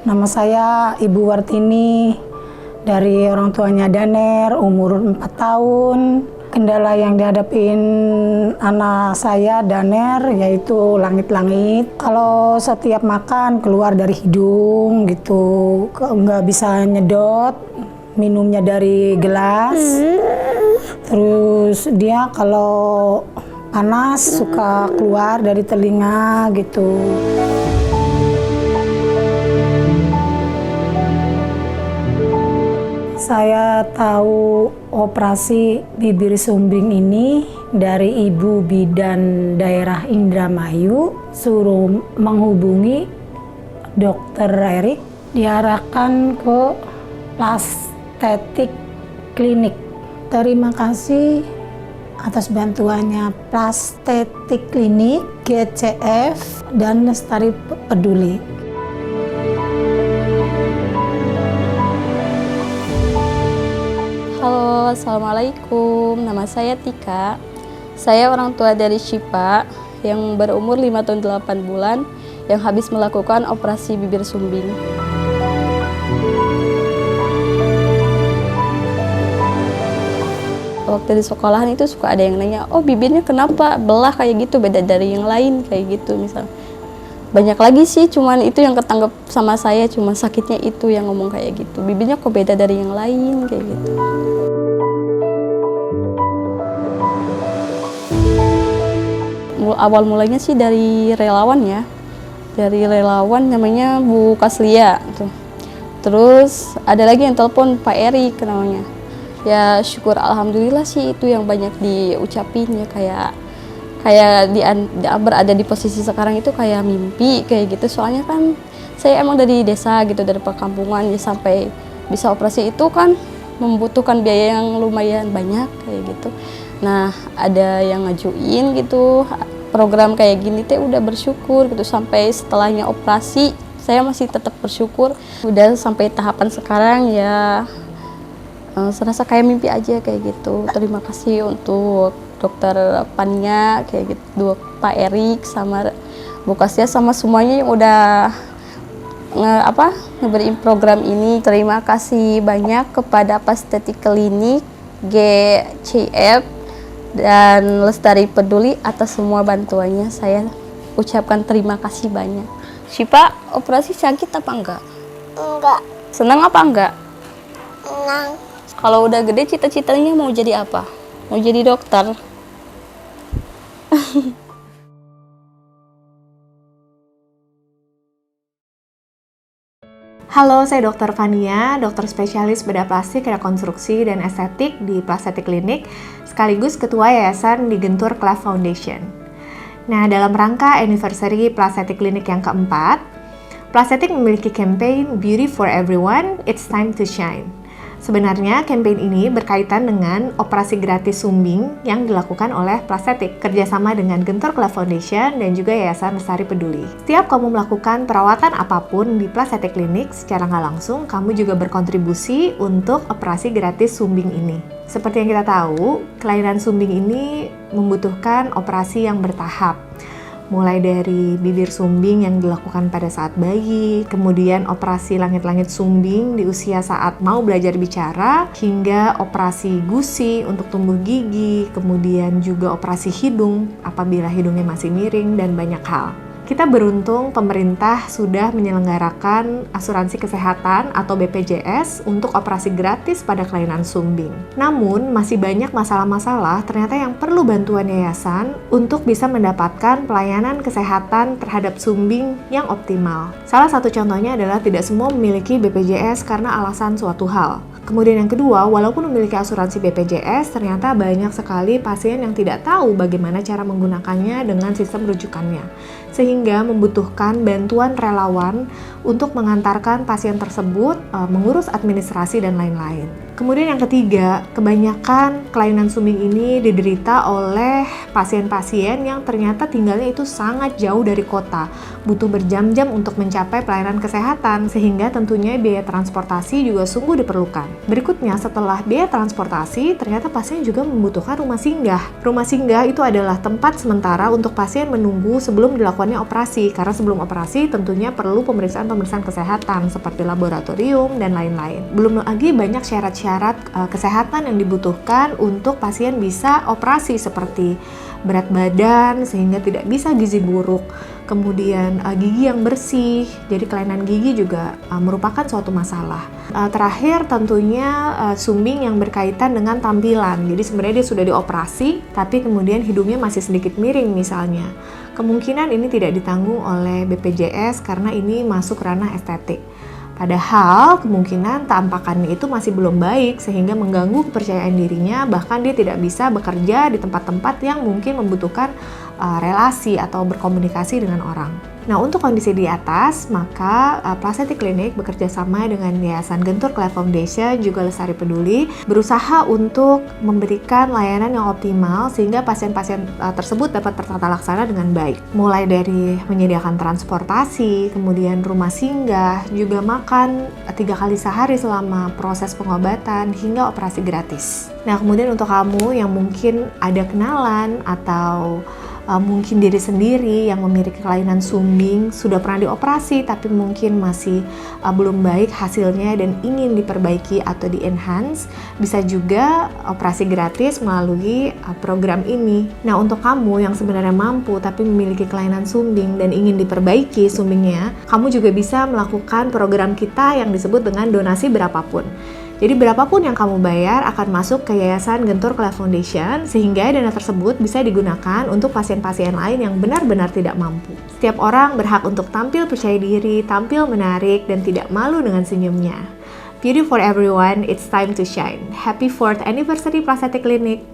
Nama saya Ibu Wartini, dari orang tuanya Daner, umur 4 tahun. Kendala yang dihadapin anak saya Daner yaitu langit-langit. Kalau setiap makan keluar dari hidung gitu, nggak bisa nyedot, minumnya dari gelas. Terus dia kalau panas suka keluar dari telinga gitu. Saya tahu operasi bibir sumbing ini dari Ibu Bidan Daerah Indramayu, suruh menghubungi Dokter Erik, diarahkan ke Plastetik Klinik. Terima kasih atas bantuannya Plastetik Klinik, GCF, dan Lestari Peduli. Halo, Assalamualaikum. Nama saya Tika. Saya orang tua dari Syifa yang berumur 5 tahun 8 bulan yang habis melakukan operasi bibir sumbing. Waktu di sekolahan itu suka ada yang nanya, oh bibirnya kenapa belah kayak gitu, beda dari yang lain kayak gitu misal. Banyak lagi sih, cuman itu yang ketanggap sama saya, cuma sakitnya itu yang ngomong kayak gitu. Bibirnya kok beda dari yang lain kayak gitu. Awal mulanya sih dari relawan ya. Dari relawan namanya Bu Kaslia tuh. Terus ada lagi yang telepon Pak Erik namanya. Ya syukur alhamdulillah sih itu yang banyak diucapin ya, kayak berada di posisi sekarang itu kayak mimpi kayak gitu. Soalnya kan saya emang dari desa gitu, dari perkampungan ya, sampai bisa operasi itu kan membutuhkan biaya yang lumayan banyak kayak gitu. Nah ada yang ngajuin gitu program kayak gini teh, udah bersyukur gitu. Sampai setelahnya operasi saya masih tetap bersyukur. Udah sampai tahapan sekarang ya serasa kayak mimpi aja kayak gitu. Terima kasih untuk dokter Pania kayak gitu, Pak Erik sama Bu Kasya sama semuanya yang udah ngeberiin program ini. Terima kasih banyak kepada Plastetik Klinik, GCF, dan Lestari Peduli atas semua bantuannya. Saya ucapkan terima kasih banyak. Syifa, operasi sakit apa enggak? Enggak. Senang apa enggak? Senang. Kalau udah gede cita-citanya mau jadi apa? Mau jadi dokter? Halo, saya Dr. Fania, dokter spesialis bedah plastik, rekonstruksi, dan estetik di Plastetik Klinik, sekaligus Ketua Yayasan di Gentur Cleft Foundation. Nah, dalam rangka anniversary Plastetik Klinik yang keempat, Plastetik memiliki campaign Beauty for Everyone, It's Time to Shine. Sebenarnya campaign ini berkaitan dengan operasi gratis sumbing yang dilakukan oleh Plastetik kerjasama dengan Gentur Cleft Foundation dan juga Yayasan Lestari Peduli. Setiap kamu melakukan perawatan apapun di Plastetik Klinik, secara nggak langsung kamu juga berkontribusi untuk operasi gratis sumbing ini. Seperti yang kita tahu, kelainan sumbing ini membutuhkan operasi yang bertahap. Mulai dari bibir sumbing yang dilakukan pada saat bayi, kemudian operasi langit-langit sumbing di usia saat mau belajar bicara, hingga operasi gusi untuk tumbuh gigi, kemudian juga operasi hidung apabila hidungnya masih miring, dan banyak hal. Kita beruntung pemerintah sudah menyelenggarakan asuransi kesehatan atau BPJS untuk operasi gratis pada kelainan sumbing. Namun, masih banyak masalah-masalah ternyata yang perlu bantuan yayasan untuk bisa mendapatkan pelayanan kesehatan terhadap sumbing yang optimal. Salah satu contohnya adalah tidak semua memiliki BPJS karena alasan suatu hal. Kemudian yang kedua, walaupun memiliki asuransi BPJS, ternyata banyak sekali pasien yang tidak tahu bagaimana cara menggunakannya dengan sistem rujukannya, sehingga membutuhkan bantuan relawan untuk mengantarkan pasien tersebut, mengurus administrasi dan lain-lain. Kemudian yang ketiga, kebanyakan kelainan sumbing ini diderita oleh pasien-pasien yang ternyata tinggalnya itu sangat jauh dari kota, butuh berjam-jam untuk mencapai pelayanan kesehatan, sehingga tentunya biaya transportasi juga sungguh diperlukan. Berikutnya, setelah biaya transportasi, ternyata pasien juga membutuhkan rumah singgah. Rumah singgah itu adalah tempat sementara untuk pasien menunggu sebelum dilakukannya operasi, karena sebelum operasi tentunya perlu pemeriksaan-pemeriksaan kesehatan seperti laboratorium dan lain-lain. Belum lagi banyak syarat kesehatan yang dibutuhkan untuk pasien bisa operasi seperti berat badan sehingga tidak bisa gizi buruk, kemudian gigi yang bersih, jadi kelainan gigi juga merupakan suatu masalah. Terakhir tentunya sumbing yang berkaitan dengan tampilan, jadi sebenarnya dia sudah dioperasi tapi kemudian hidungnya masih sedikit miring misalnya. Kemungkinan ini tidak ditanggung oleh BPJS karena ini masuk ranah estetik. Padahal kemungkinan tampakannya itu masih belum baik sehingga mengganggu kepercayaan dirinya, bahkan dia tidak bisa bekerja di tempat-tempat yang mungkin membutuhkan relasi atau berkomunikasi dengan orang. Nah, untuk kondisi di atas, maka Plastetic Clinic bekerja sama dengan Yayasan Gentur Cleft Foundation juga Lestari Peduli berusaha untuk memberikan layanan yang optimal sehingga pasien-pasien tersebut dapat tertata laksana dengan baik. Mulai dari menyediakan transportasi, kemudian rumah singgah, juga makan 3 kali sehari selama proses pengobatan hingga operasi gratis. Nah, kemudian untuk kamu yang mungkin ada kenalan atau mungkin diri sendiri yang memiliki kelainan sumbing, sudah pernah dioperasi tapi mungkin masih belum baik hasilnya dan ingin diperbaiki atau di-enhance, bisa juga operasi gratis melalui program ini. Nah, untuk kamu yang sebenarnya mampu tapi memiliki kelainan sumbing dan ingin diperbaiki sumbingnya, kamu juga bisa melakukan program kita yang disebut dengan donasi berapapun. Jadi berapapun yang kamu bayar akan masuk ke Yayasan Gentur Cleft Foundation sehingga dana tersebut bisa digunakan untuk pasien-pasien lain yang benar-benar tidak mampu. Setiap orang berhak untuk tampil percaya diri, tampil menarik, dan tidak malu dengan senyumnya. Beauty for everyone, it's time to shine. Happy 4th anniversary Plastetic Clinic!